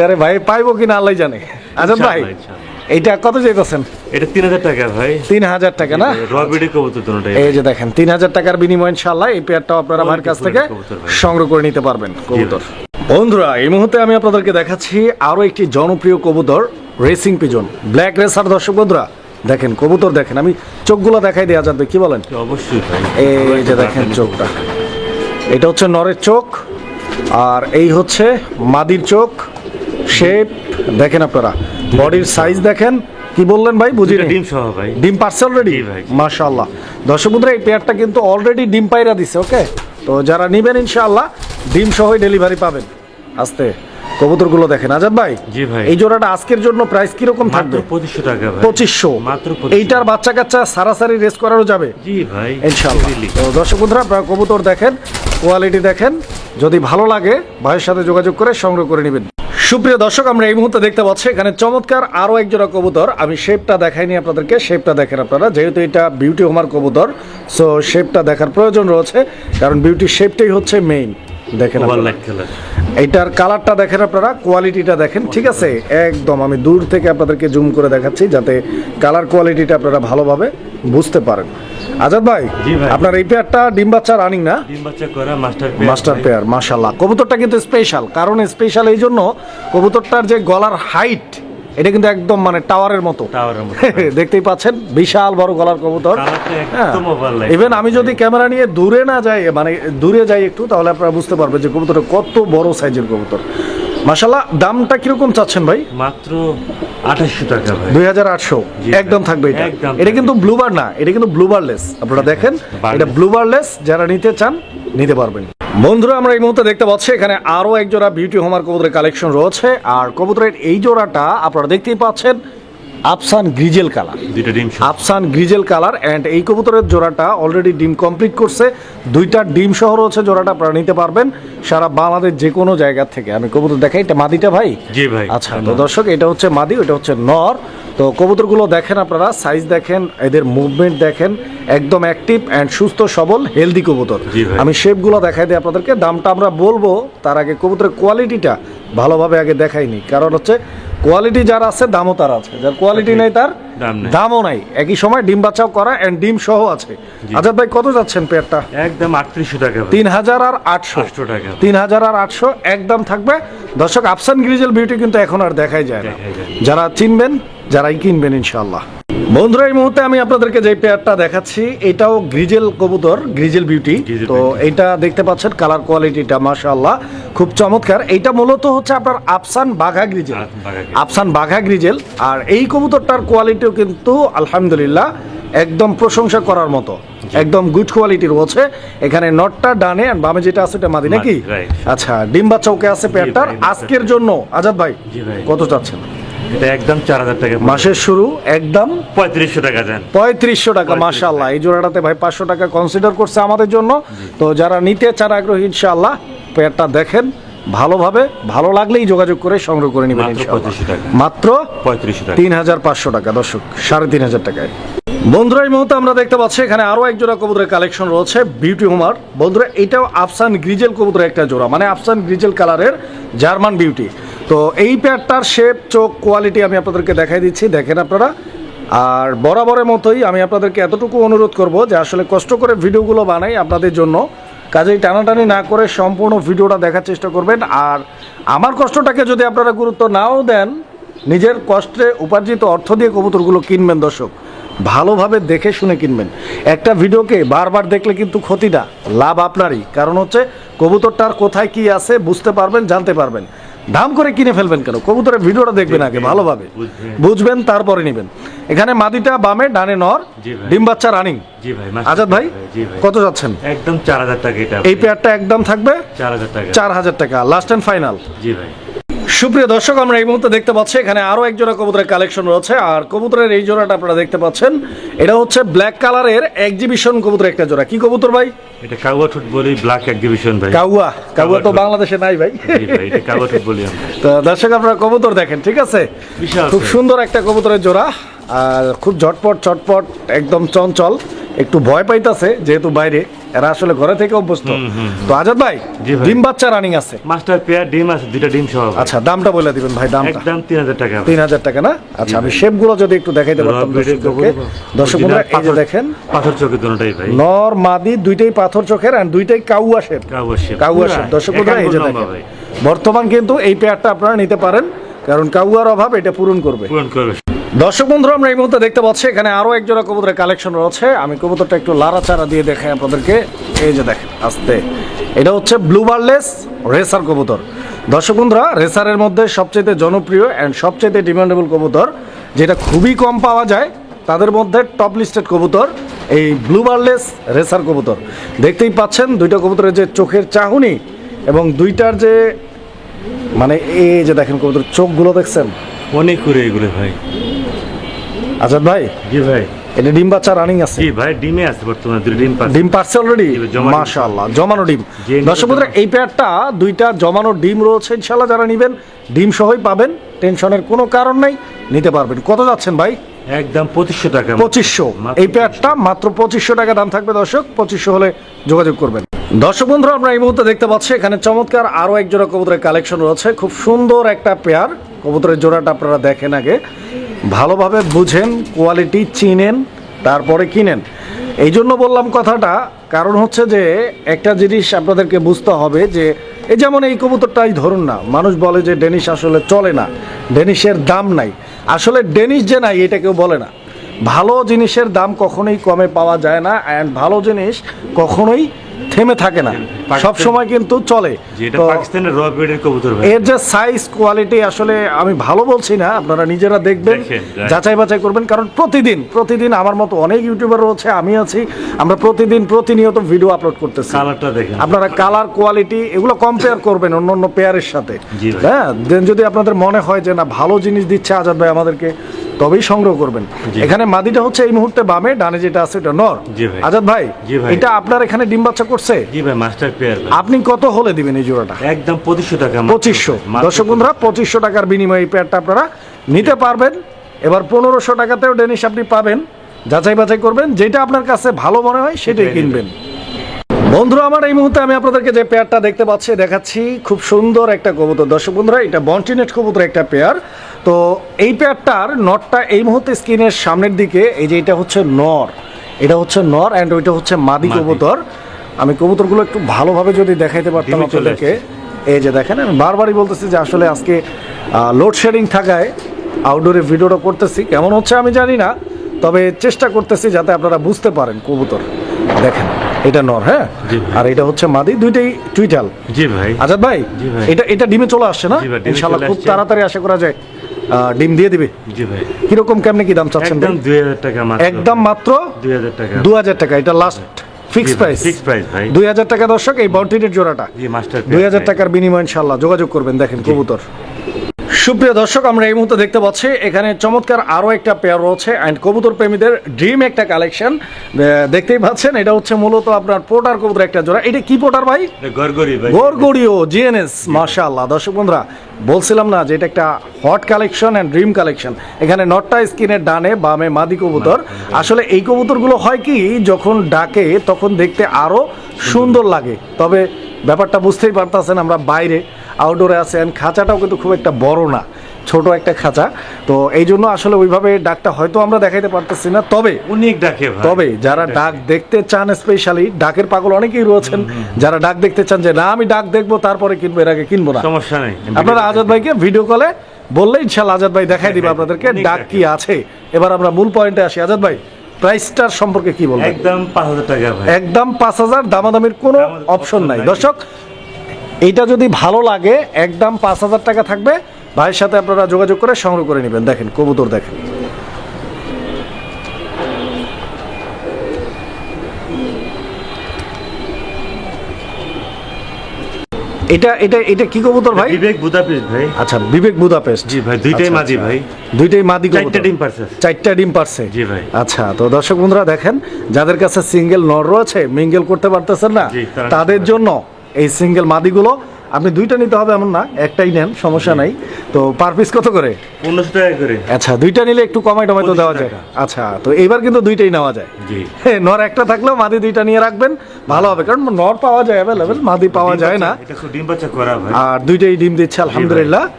আরে ভাই পাইবো কিনা আল্লাহ জানে। আজাদ ভাই এইটা কত চাইতেছেন? এটা 3000 টাকা ভাই। 3000 টাকা না? রবিডি কবুতর দুটোটাই। এই যে দেখেন 3000 টাকার বিনিময়ে ইনশাআল্লাহ এই পেয়ারটাও আপনারা আমার কাছ থেকে সংগ্রহ করে নিতে পারবেন কবুতর। বন্ধুরা এই মুহূর্তে আমি আপনাদেরকে দেখাচ্ছি আরো একটি জনপ্রিয় কবুতর, রেসিং পিজন ব্ল্যাক রেসার। দর্শক বন্ধুরা দেখেন কবুতর দেখেন, আমি চোখগুলো দেখাই দিই আজাদ ভাই, কি বলেন? অবশ্যই ভাই। এই যে দেখেন চোখটা, এটা হচ্ছে নরের চোখ আর এই হচ্ছে মাদির চোখ। শেপ দেখেন আপনারা, বডির সাইজ দেখেন। কি বললেন ভাই? বুঝি ডিম সহ ভাই। ডিম পারছে অলরেডি? মাশাআল্লাহ। দর্শক বন্ধুরা এই পেয়ারটা কিন্তু অলরেডি ডিম পাইরা দিছে। ওকে, তো যারা নেবেন ইনশাআল্লাহ ডিম সহই ডেলিভারি পাবেন। আস্তে কবুতরগুলো দেখেন আজাদ ভাই। জি ভাই। এই জোড়াটা আজকের জন্য প্রাইস কি রকম থাকবে? মাত্র 2500 টাকা ভাই। 2500 মাত্র 2500। এইটার বাচ্চা কাচ্চা সারাসারি রেস করানো যাবে? জি ভাই ইনশাআল্লাহ। তো দর্শক বন্ধুরা আপনারা কবুতর দেখেন, কোয়ালিটি দেখেন, যদি ভালো লাগে ভাইয়ের সাথে যোগাযোগ করে সংগ্রহ করে নেবেন। সুপ্রিয় দর্শক আমরা এই মুহূর্তে দেখতে পাচ্ছি এখানে চমৎকার আরো এক জোড়া কবুতর। আমি শেপটা দেখাইনি আপনাদেরকে, শেপটা দেখেন আপনারা, যেহেতু এটা বিউটি হোমার কবুতর সো শেপটা দেখার প্রয়োজন রয়েছে, কারণ বিউটি শেপটাই হচ্ছে মেইন। দেখেন এইটার কালারটা দেখেন আপনারা, কোয়ালিটিটা দেখেন, ঠিক আছে? একদম আমি দূর থেকে আপনাদেরকে জুম করে দেখাচ্ছি যাতে কালার কোয়ালিটিটা আপনারা ভালোভাবে বুঝতে পারেন। আজাদ ভাই আপনার এই পেয়ারটা ডিম বাচ্চা রানিং না? ডিম বাচ্চা করা মাস্টার পেয়ার। মাশাআল্লাহ, কবুতরটা কিন্তু স্পেশাল। কারণ স্পেশাল এই জন্য কবুতরটার যে গলার হাইট এটা কিন্তু একদম মানে টাওয়ারের মতো। দেখতেই পাচ্ছেন বিশাল বড় গলার কবুতর। ইভেন আমি যদি ক্যামেরা নিয়ে দূরে না যাই, মানে দূরে যাই একটু, তাহলে আপনারা বুঝতে পারবেন যে কবুতরটা কত বড় সাইজের কবুতর। মাশাআল্লাহ। দামটা কিরকম চাচ্ছেন ভাই? মাত্র 2800 টাকা ভাই। 2800 একদম থাকবে এটা। এটা কিন্তু ব্লুবার না, এটা কিন্তু ব্লুবারলেস। আপনারা দেখেন এটা ব্লুবারলেস, যারা নিতে চান নিতে পারবেন। বন্ধুরা আমরা এই মুহূর্তে দেখতে পাচ্ছি এখানে আরো এক জোড়া বিউটি হোমার কবুতরের কালেকশন রয়েছে। আর কবুতরের এই জোড়াটা আপনারা দেখতেই পাচ্ছেন আফসান গ্রিজেল কালার, আফসান গ্রিজেল কালার। এন্ড এই কবুতরের জোড়াটা অলরেডি ডিম কমপ্লিট করছে, দুইটা ডিম সহ রয়েছে জোড়াটা। আপনারা নিতে পারবেন সারা বাংলাদেশ যে কোনো জায়গা থেকে। আমি কবুতর দেখাই, এটা মাদিটা ভাই? জি ভাই। আচ্ছা তো দর্শক এটা হচ্ছে মাদি, ওটা হচ্ছে নর। তো কবুতরগুলো দেখেন আপনারা, সাইজ দেখেন, এদের মুভমেন্ট দেখেন, একদম অ্যাক্টিভ অ্যান্ড সুস্থ সবল হেলদি কবুতর। আমি শেপগুলো দেখাই দিই আপনাদেরকে। দামটা আমরা বলবো তার আগে কবুতরের কোয়ালিটিটা ভালোভাবে আগে দেখাইনি, কারণ হচ্ছে কোয়ালিটি যার আছে দামও তার আছে, যার কোয়ালিটি নেই তার দামও নাই। একই সময় ডিম বাচ্চাও করা এন্ড ডিম সহ আছে। আজাদ ভাই কত যাচ্ছেন পেয়ারটা? একদম 3800 টাকা। 3800 টাকা। 3800 একদম থাকবে। দর্শক আফসান গ্রিজেল বিউটি কিন্তু এখন আর দেখাই যায় না, যারা চিনবেন যারাই কিনবেন ইনশাআল্লাহ। বন্ধুরা এই মুহূর্তে আমি আপনাদেরকে যে পেয়ারটা দেখাচ্ছি এটাও গ্রিজেল কবুতর, গ্রিজেল বিউটি। তো এটা দেখতে পাচ্ছেন কালার কোয়ালিটিটা মাশাআল্লাহ খুব চমৎকার। এইটা মূলত হচ্ছে আপনার আফসান বাঘা গ্রিজেল, আফসান বাঘা গ্রিজেল। আর এই কবুতরটার কোয়ালিটিও কিন্তু আলহামদুলিল্লাহ একদম প্রশংসা করার মতো, একদম গুড কোয়ালিটির রয়েছে। এখানে নটটা ডানে আর বামে যেটা আছে এটা মাদি নাকি? আচ্ছা, ডিম বাচ্চা ওকে আছে পেয়ারটার। আজকের জন্য আজাদ ভাই কত চাচ্ছেন? এটা একদম 4000 টাকা। মাসের শুরু একদম 3500 টাকা দেন। 3500 টাকা। মাশাআল্লাহ, এই জোড়াটাতে ভাই 500 টাকা কনসিডার করছে আমাদের জন্য। তো যারা নিতে চান আগ্রহী ইনশাআল্লাহ পেয়ারটা দেখেন ভালোভাবে, ভালো লাগলেই যোগাযোগ করে সংগ্রহ করে নেবেন ইনশাআল্লাহ। মাত্র 3500 টাকা, 3500 টাকা দর্শক, 3500 টাকায়। বন্ধুরা এই মুহূর্তে আমরা দেখতে পাচ্ছি এখানে আরো এক জোড়া কবুতরের কালেকশন রয়েছে বিউটি হোমার। বন্ধুরা এটাও আফসান গ্রিজেল কবুতরের একটা জোড়া, মানে আফসান গ্রিজেল কালারের জার্মান বিউটি। তো এই পেয়ারটার শেপ, চোখ, কোয়ালিটি আমি আপনাদেরকে দেখাই দিচ্ছি, দেখেন আপনারা। আর বরাবরের মতোই আমি আপনাদেরকে এতটুকু অনুরোধ করব যে আসলে কষ্ট করে ভিডিওগুলো বানাই আপনাদের জন্য, কাজেই টানাটানি না করে সম্পূর্ণ ভিডিওটা দেখার চেষ্টা করবেন। আর আমার কষ্টটাকে যদি আপনারা গুরুত্ব নাও দেন, নিজের কষ্টে উপার্জিত অর্থ দিয়ে কবুতরগুলো কিনবেন দর্শক, ভালোভাবে দেখে শুনে কিনবেন। একটা ভিডিওকে বারবার দেখলে কিন্তু ক্ষতি না, লাভ আপনারই। কারণ হচ্ছে কবুতরটার কোথায় কি আছে বুঝতে পারবেন, জানতে পারবেন। দাম করে কিনে ফেলবেন কেন? কবুতরের ভিডিওটা দেখবেন আগে, ভালোভাবে বুঝবেন তারপরে নেবেন। এখানে মাদিটা বামে, ডানে নর, ডিম বাচ্চা রানিং। জি ভাই। আজাদ ভাই কত যাচ্ছেন? একদম 4000 টাকা। এটা এই পেয়ারটা একদম থাকবে 4000 টাকা। 4000 টাকা লাস্ট এন্ড ফাইনাল। জি ভাই। সুপ্রিয় দর্শক আমরা এই মুহূর্তে দেখতে পাচ্ছি এখানে আরো এক জোড়া কবুতরের কালেকশন রয়েছে। আর কবুতরের এই জোড়াটা আপনারা দেখতে পাচ্ছেন, এটা হচ্ছে ব্ল্যাক কালারের এক্সিবিশন কবুতরের একটা জোড়া। কি কবুতর ভাই? এটা কাউয়া ঠোঁট বলি, ব্ল্যাক এক্সিবিশন ভাই। কাউয়া, কাউয়া তো বাংলাদেশে নাই ভাই। জি ভাই, এটা কাউয়া ঠোঁট বলি আমরা। তো দর্শক আপনারা কবুতর দেখেন, ঠিক আছে? খুব সুন্দর একটা কবুতরের জোড়া, আর খুব ঝটপট চটপট, একদম চঞ্চল। একটু ভয় পাইতাছে যেহেতু বাইরে, এরা আসলে ঘরে থেকে অভ্যস্ত। তো আজাদ ভাই, জি ভাই। ডিম বাচ্চা রানিং আছে? মাস্টার পেয়ার ডিম আছে, দুইটা ডিম সহ ভাই। আচ্ছা, দামটা বলে দিবেন ভাই, দামটা? একদম 3000 টাকা ভাই। 3000 টাকা না? আচ্ছা, আমি শেপগুলো যদি একটু দেখাইতে পারতাম দর্শকদেরকে। দর্শক বন্ধুরা, এই যে দেখেন, পাথর চোখে দুটোটাই ভাই। নর মাদি দুইটাই পাথর চোখের আর দুইটাই কাউয়া শেপ। কাউয়া শেপ। দর্শক বন্ধুরা, এই যে দেখেন, বর্তমান কিন্তু এই পেয়ারটা আপনারা নিতে পারেন, কারণ কাউয়ার অভাব এটা পূরণ করবে। দর্শক বন্ধুরা, আমরা এই মুহূর্তে দেখতে পাচ্ছি এখানে আরো এক জোড়া কবুতরের কালেকশন রয়েছে। আমি কবুতরটা একটু লাড়াচাড়া দিয়ে দেখাই আপনাদেরকে। এই যে দেখেন, আস্তে, এটা হচ্ছে ব্লু বারলেস রেসার কবুতর। দর্শক বন্ধুরা, রেসারের মধ্যে সবচেয়ে জনপ্রিয় অ্যান্ড সবচেয়ে ডিমান্ডেবল কবুতর, যেটা খুবই কম পাওয়া যায়, তাদের মধ্যে টপ লিস্টেড কবুতর এই ব্লু বারলেস রেসার কবুতর। দেখতেই পাচ্ছেন দুইটা কবুতরের যে চোখের চাহনি এবং দুইটার যে মানে এই যে দেখেন কবুতর চোখগুলো দেখছেন, অনেক করে এগুলো ভাই। আজাদ ভাই, জি ভাই, এটা ডিম বাচ্চা রানিং আছে? জি ভাই, ডিমে আছে বর্তমানে, দুটো ডিম পাচ্ছে। ডিম পারছে অলরেডি? মাশাআল্লাহ, জমানো ডিম। দর্শক বন্ধুরা, এই পেয়ারটা দুইটা জমানো ডিম রয়েছে। ইনশাআল্লাহ যারা নেবেন ডিম সহই পাবেন, টেনশনের কোনো কারণ নাই, নিতে পারবেন। কত যাচ্ছেন ভাই? একদম 2500 টাকা। 2500। এই পেয়ারটা মাত্র 2500 টাকা দাম থাকবে দর্শক। 2500 হলে যোগাযোগ করবেন। দর্শক বন্ধুরা, আমরা এই মুহূর্তে দেখতে পাচ্ছি এখানে চমৎকার আরো এক জোড়া কবুতরের কালেকশন রয়েছে। খুব সুন্দর একটা পেয়ার। কবুতরের জোড়াটা আপনারা দেখেন আগে, ভালোভাবে বুঝেন, কোয়ালিটি চিনেন, তারপরে কিনেন। এই জন্য বললাম কথাটা, কারণ হচ্ছে যে একটা জিনিস আপনাদেরকে বুঝতে হবে যে এই যেমন এই কবুতরটাই ধরুন না, মানুষ বলে যে ডেনিশ আসলে চলে না, ডেনিশের দাম নাই। আসলে ডেনিশ যে নাই এটা কেউ বলে না। ভালো জিনিসের দাম কখনোই কমে পাওয়া যায় না, অ্যান্ড ভালো জিনিস কখনোই থেমে থাকে না, সব সময় কিন্তু চলে। যেটা পাকিস্তানের র ব্রিডের কবুতর ভাই, এর যে সাইজ কোয়ালিটি, আসলে আমি ভালো বলছি না, আপনারা নিজেরা দেখবেন, যাচাই বাছাই করবেন। কারণ প্রতিদিন আমার মতো অনেক ইউটিউবার রয়েছে, আমি আছি, আমরা প্রতিনিয়ত ভিডিও আপলোড করতেছি। কালারটা দেখেন, আপনারা কালার কোয়ালিটি এগুলো কম্পেয়ার করবেন অন্য পেয়ারের সাথে। হ্যাঁ, দেন যদি আপনাদের মনে হয় যে না ভালো জিনিস দিচ্ছে আজাদ ভাই আমাদেরকে, তবেই সংগ্রহ করবেন। এখানে মাদিটা হচ্ছে এই মুহূর্তে বামে, ডানে যেটা আছে এটা নর। আজাদ ভাই, এটা আপনার এখানে ডিম বাচ্চা করছে? জি ভাই, মাস্টার পেয়ার। আপনি কত হলে দিবেন এই জোড়াটা? একদম 2500 টাকা। 2500। দর্শক বন্ধুরা, 2500 টাকার বিনিময়ে এই পেয়ারটা আপনারা নিতে পারবেন। এবার 1500 টাকাতেও ডেনিশ আপনি পাবেন। যাচাই বাছাই করবেন, যেটা আপনার কাছে ভালো মনে হয় সেটাই কিনবেন। বন্ধুরা আমার, এই মুহূর্তে আমি আপনাদেরকে যে পেয়ারটা দেখতে পাচ্ছি দেখাচ্ছি, খুব সুন্দর একটা কবুতর। দর্শক বন্ধুরা, এটা বন্টিনেট কবুতর একটা পেয়ার। তো এই পেয়ারটার নটটা এই মুহূর্তে স্ক্রিনের সামনের দিকে, এই যে এটা হচ্ছে নর, এটা হচ্ছে নর অ্যান্ড ওইটা হচ্ছে মাদি কবুতর। আমি কবুতরগুলো একটু ভালোভাবে যদি দেখাইতে পারতাম আপনাদেরকে। এই যে দেখেন, আমি বারবারই বলতেছি যে আসলে আজকে লোডশেডিং থাকায় আউটডোরে ভিডিওটা করতেছি, কেমন হচ্ছে আমি জানি না, তবে চেষ্টা করতেছি যাতে আপনারা বুঝতে পারেন। কবুতর দেখেন, এটা নর, হ্যাঁ, আর এটা হচ্ছে মাদি, দুইটাই টুইটাল। জি ভাই। আজাদ ভাই, এটা ডিমে চলে আসছে না? ইনশাআল্লাহ খুব তাড়াতাড়ি আশা করা যায় ডিম দিয়ে দিবে। জি ভাই। কিরকম কেমনে কি দাম চাচ্ছেন? একদম 2000 টাকা মাত্র। একদম মাত্র 2000 টাকা। 2000 টাকা, এটা last fix price. Fix price ভাই, 2000 টাকা দর্শক। এই বাউন্টিনের জোড়াটা জি মাস্টার 2000 টাকার বিনিময়ে ইনশাআল্লাহ যোগাযোগ করবেন। দেখেন কবুতর। সুপ্রিয় দর্শক, আমরা এই মুহূর্তে দেখতে পাচ্ছি এখানে চমৎকার আরো একটা পেয়ার রয়েছে অ্যান্ড কবুতর প্রেমীদের ড্রিম একটা কালেকশন। দেখতেই পাচ্ছেন, এটা হচ্ছে মূলত আপনার পোটার কবুতর একটা জোড়া। এটা কি পোটার ভাই? গরগরি ভাই। গরগরিও জিএনএস, মাশাআল্লাহ। দর্শক বন্ধুরা, বলছিলাম না যে এটা একটা hot collection and dream collection. এখানে নটটা স্কিনের ডানে বামে মাদি কবুতর। আসলে এই কবুতরগুলো হয় কি, যখন ডাকে তখন দেখতে আরো সুন্দর লাগে। তবে ব্যাপারটা বুঝতেই পারতেছেন, আমরা বাইরে আউটডোরে আছেন, খাঁচাটাও কিন্তু খুব একটা বড় না, ছোট একটা খাঁচা। তো এই জন্য আসলে ওইভাবে ডাকটা হয়তো আমরা দেখাইতে পারতেছি না। তবে অনেক ডাকে ভাই, তবে যারা ডাক দেখতে চান, স্পেশালি ডাকের পাগল অনেকেই রয়েছেন, যারা ডাক দেখতে চান যে না আমি ডাক দেখবো তারপরে কিনবো, এর আগে কিনবো না, সমস্যা নেই, আপনারা আজাদ ভাইকে ভিডিও কলে বললে ইনশাআল্লাহ আজাদ ভাই দেখাই দিবে আপনাদেরকে ডাক কি আছে। এবার আমরা মূল পয়েন্টে আসি। আজাদ ভাই, প্রাইসটার সম্পর্কে কি বলবেন? একদম 5000 টাকা ভাই। একদম 5000, দামাদামির কোনো অপশন নাই। দর্শক, এইটা যদি ভালো লাগে একদম 5000 টাকা থাকবে। ভাইয়ের সাথে আপনারা যোগাযোগ করে সংগ্রহ করে নেবেন। দেখেন কবুতর, দেখেন এটা এটা এটা কি কবুতর ভাই? বিবেক বুদাপেস্ট ভাই। আচ্ছা, বিবেক বুদাপেস্ট। জি ভাই, দুইটাই মাদি ভাই। দুইটাই মাদি কবুতর। 4টা ডিম পারছে। 4টা ডিম পারছে। জি ভাই। আচ্ছা, তো দর্শক বন্ধুরা দেখেন, যাদের কাছে সিঙ্গেল নর রয়েছে, মিঙ্গেল করতে পারতেছেন না, তাদের জন্য এই সিঙ্গেল মাদিগুলো আপনি দুইটা নিতে হবে এমন না, একটাই নেন, সমস্যা নাই। তো পার পিস কত করে? 1500 টাকা করে। আচ্ছা, দুইটা নিলে একটু কমাই টমাই তো দেওয়া যায়। 25 আচ্ছা, তো এইবার কিন্তু দুইটাই নেওয়া যায়। জি। নর একটা থাকলেও মাদি দুইটা নিয়ে রাখবেন, ভালো হবে, কারণ নর পাওয়া যায় অ্যাভেলেবেল, মাদি পাওয়া যায় না। এটা ডিম বাচ্চা করা ভাই। আর দুইটাই ডিম দিচ্ছে আলহামদুলিল্লাহ।